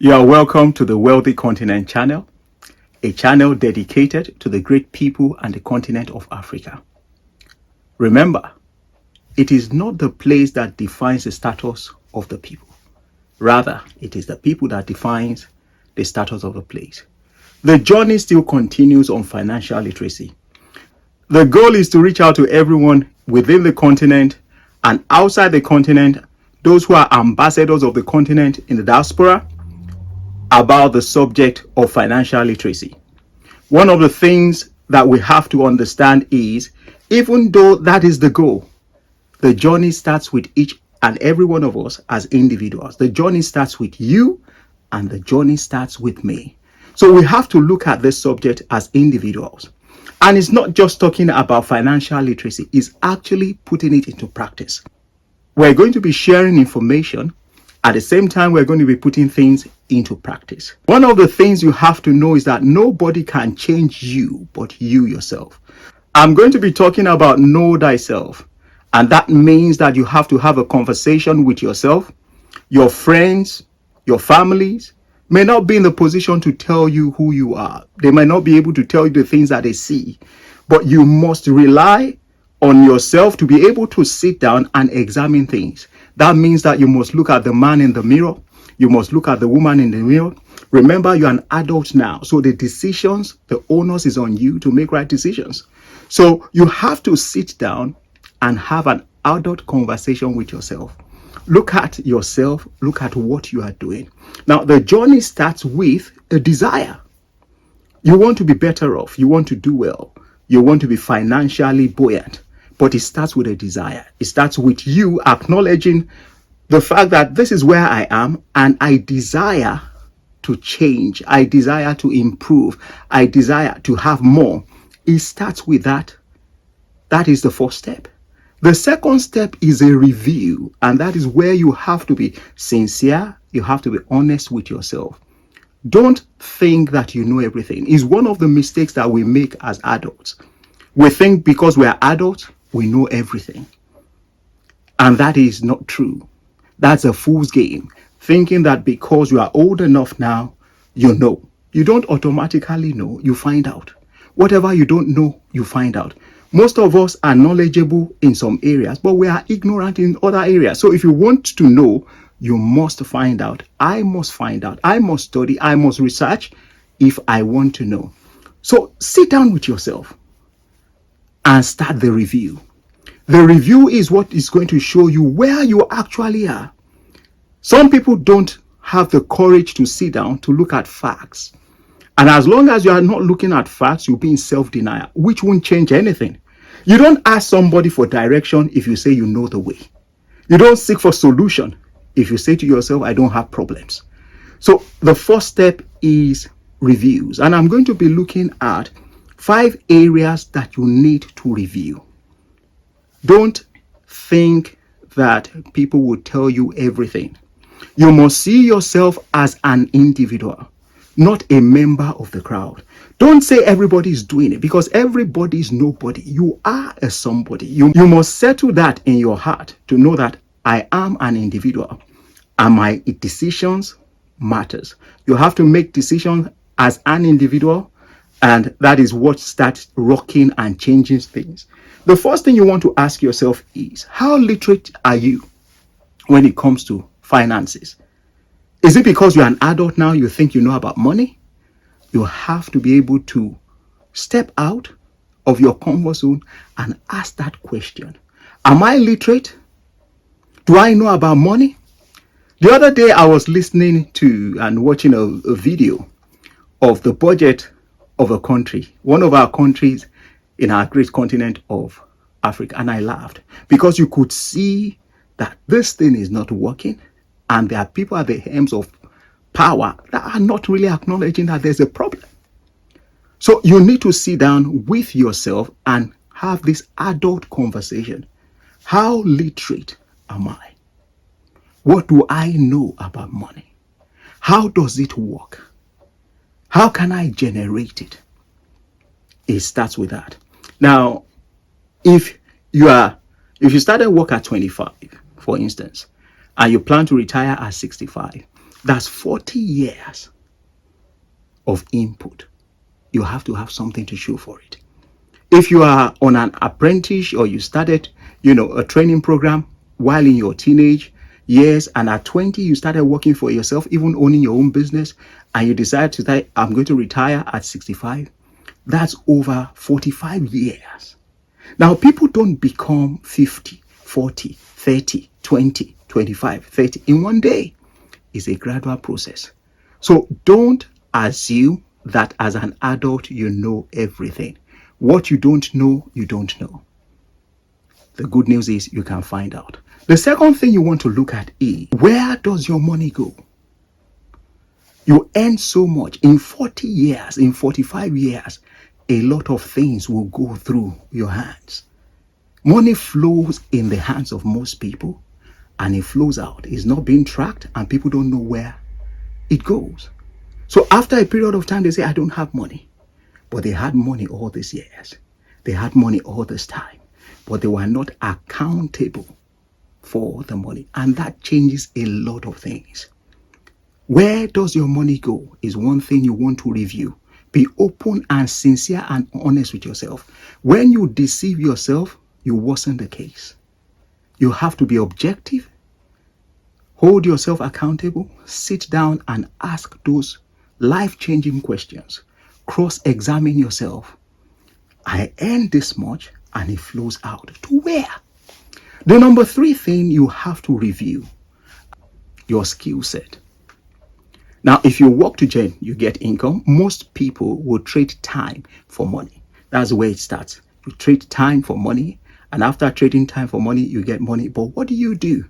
You are welcome to the Wealthy Continent channel, a channel dedicated to the great people and the continent of Africa. Remember, it is not the place that defines the status of the people. Rather, it is the people that defines the status of the place. The journey still continues on financial literacy. The goal is to reach out to everyone within the continent and outside the continent, those who are ambassadors of the continent in the diaspora, about the subject of financial literacy. One of the things that we have to understand is, even though that is the goal, the journey starts with each and every one of us as individuals. The journey starts with you and the journey starts with me. So we have to look at this subject as individuals. And it's not just talking about financial literacy, it's actually putting it into practice. We're going to be sharing information. At the same time, we're going to be putting things into practice. One of the things you have to know is that nobody can change you but you yourself. I'm going to be talking about know thyself. And that means that you have to have a conversation with yourself. Your friends, your families may not be in the position to tell you who you are. They might not be able to tell you the things that they see. But you must rely on yourself to be able to sit down and examine things. That means that you must look at the man in the mirror. You must look at the woman in the mirror. Remember, you're an adult now. So the decisions, the onus is on you to make right decisions. So you have to sit down and have an adult conversation with yourself. Look at yourself. Look at what you are doing. Now, the journey starts with a desire. You want to be better off. You want to do well. You want to be financially buoyant. But it starts with a desire. It starts with you acknowledging the fact that this is where I am and I desire to change. I desire to improve. I desire to have more. It starts with that. That is the first step. The second step is a review, and that is where you have to be sincere. You have to be honest with yourself. Don't think that you know everything. It's one of the mistakes that we make as adults. We think because we are adults, we know everything. And that is not true. That's a fool's game. Thinking that because you are old enough now, you know. You don't automatically know, you find out. Whatever you don't know, you find out. Most of us are knowledgeable in some areas, but we are ignorant in other areas. So if you want to know, you must find out. I must find out. I must study. I must research if I want to know. So sit down with yourself and start the review. The review is what is going to show you where you actually are. Some people don't have the courage to sit down to look at facts. And as long as you are not looking at facts, you'll be in self-denial, which won't change anything. You don't ask somebody for direction if you say you know the way. You don't seek for solution if you say to yourself, I don't have problems. So the first step is reviews. And I'm going to be looking at 5 areas that you need to review. Don't think that people will tell you everything. You must see yourself as an individual, not a member of the crowd. Don't say everybody is doing it, because everybody is nobody. You are a somebody. You must settle that in your heart to know that I am an individual and my decisions matters. You have to make decisions as an individual, and that is what starts rocking and changing things. The first thing you want to ask yourself is, how literate are you when it comes to finances? Is it because you're an adult now you think you know about money? You have to be able to step out of your comfort zone and ask that question. Am I literate? Do I know about money? The other day I was listening to and watching a video of the budget of a country, one of our countries in our great continent of Africa, and I laughed because you could see that this thing is not working, and there are people at the helms of power that are not really acknowledging that there's a problem. So you need to sit down with yourself and have this adult conversation. How literate am I? What do I know about money? How does it work? How can I generate it? It starts with that. Now, if you started work at 25, for instance, and you plan to retire at 65, That's 40 years of input. You have to have something to show for it. If you are on an apprentice or you started, a training program while in your teenage years, and at 20 you started working for yourself, even owning your own business, and you decide to say, I'm going to retire at 65, that's over 45 years. Now, people don't become 50, 40, 30, 20, 25, 30 in one day. It's a gradual process. So don't assume that as an adult you know everything. What you don't know, you don't know. The good news is you can find out. The second thing you want to look at is, where does your money go? You earn so much. In 40 years, in 45 years, a lot of things will go through your hands. Money flows in the hands of most people, and it flows out. It's not being tracked, and people don't know where it goes. So after a period of time, they say, I don't have money. But they had money all these years. They had money all this time. But they were not accountable for the money. And that changes a lot of things. Where does your money go is one thing you want to review. Be open and sincere and honest with yourself. When you deceive yourself, you worsen the case. You have to be objective. Hold yourself accountable. Sit down and ask those life-changing questions. Cross-examine yourself. I earn this much and it flows out. To where? The number 3 thing you have to review, your skill set. Now, if you work to gen, you get income. Most people will trade time for money. That's where it starts. You trade time for money, and after trading time for money, you get money. But what do you do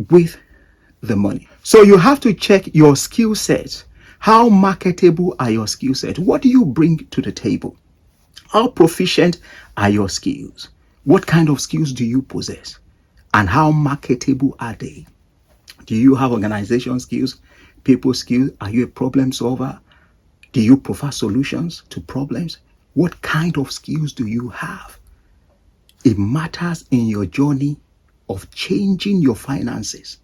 with the money? So you have to check your skill set. How marketable are your skill set? What do you bring to the table? How proficient are your skills? What kind of skills do you possess? And how marketable are they? Do you have organization skills, people skills? Are you a problem solver? Do you provide solutions to problems? What kind of skills do you have? It matters in your journey of changing your finances.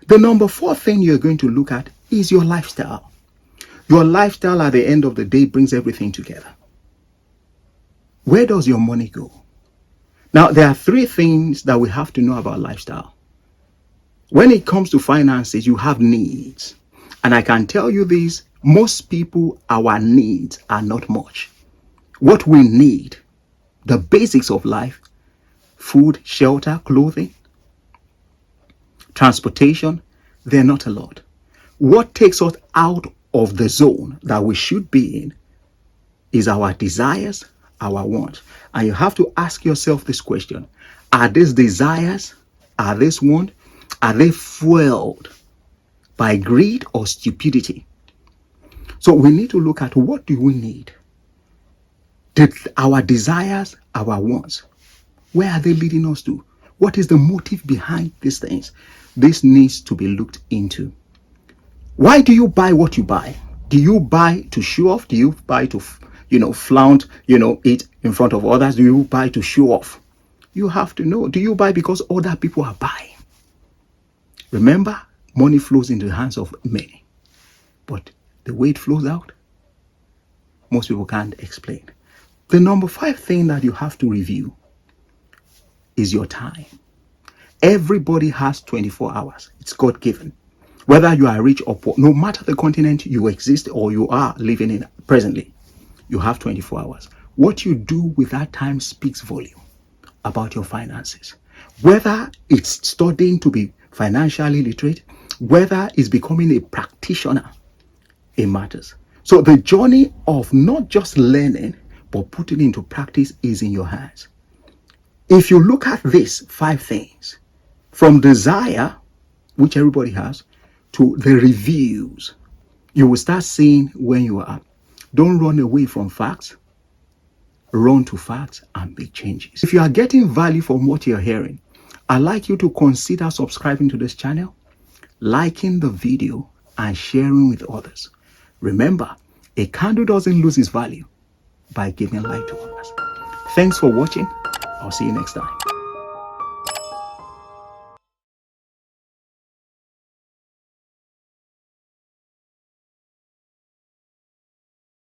The number 4 thing you're going to look at is your lifestyle. Your lifestyle at the end of the day brings everything together. Where does your money go? Now, there are 3 things that we have to know about lifestyle. When it comes to finances, you have needs. And I can tell you this, most people, our needs are not much. What we need, the basics of life, food, shelter, clothing, transportation, they're not a lot. What takes us out of the zone that we should be in is our desires, our wants. And you have to ask yourself this question. Are these desires, are these wants, are they fueled by greed or stupidity? So we need to look at, what do we need? Our desires, our wants, where are they leading us to? What is the motive behind these things? This needs to be looked into. Why do you buy what you buy? Do you buy to show off? Do you buy to, flaunt, it in front of others? Do you buy to show off? You have to know. Do you buy because other people are buying? Remember, money flows into the hands of many. But the way it flows out, most people can't explain. The number 5 thing that you have to review is your time. Everybody has 24 hours. It's God-given. Whether you are rich or poor, no matter the continent you exist or you are living in presently, you have 24 hours. What you do with that time speaks volume about your finances. Whether it's studying to be financially literate, whether it's becoming a practitioner, it matters. So the journey of not just learning, but putting into practice is in your hands. If you look at these 5 things, from desire, which everybody has, to the reviews, you will start seeing where you are. Don't run away from facts. Run to facts and make changes. If you are getting value from what you're hearing, I'd like you to consider subscribing to this channel, liking the video, and sharing with others. Remember, a candle doesn't lose its value by giving light to others. Thanks for watching. I'll see you next time.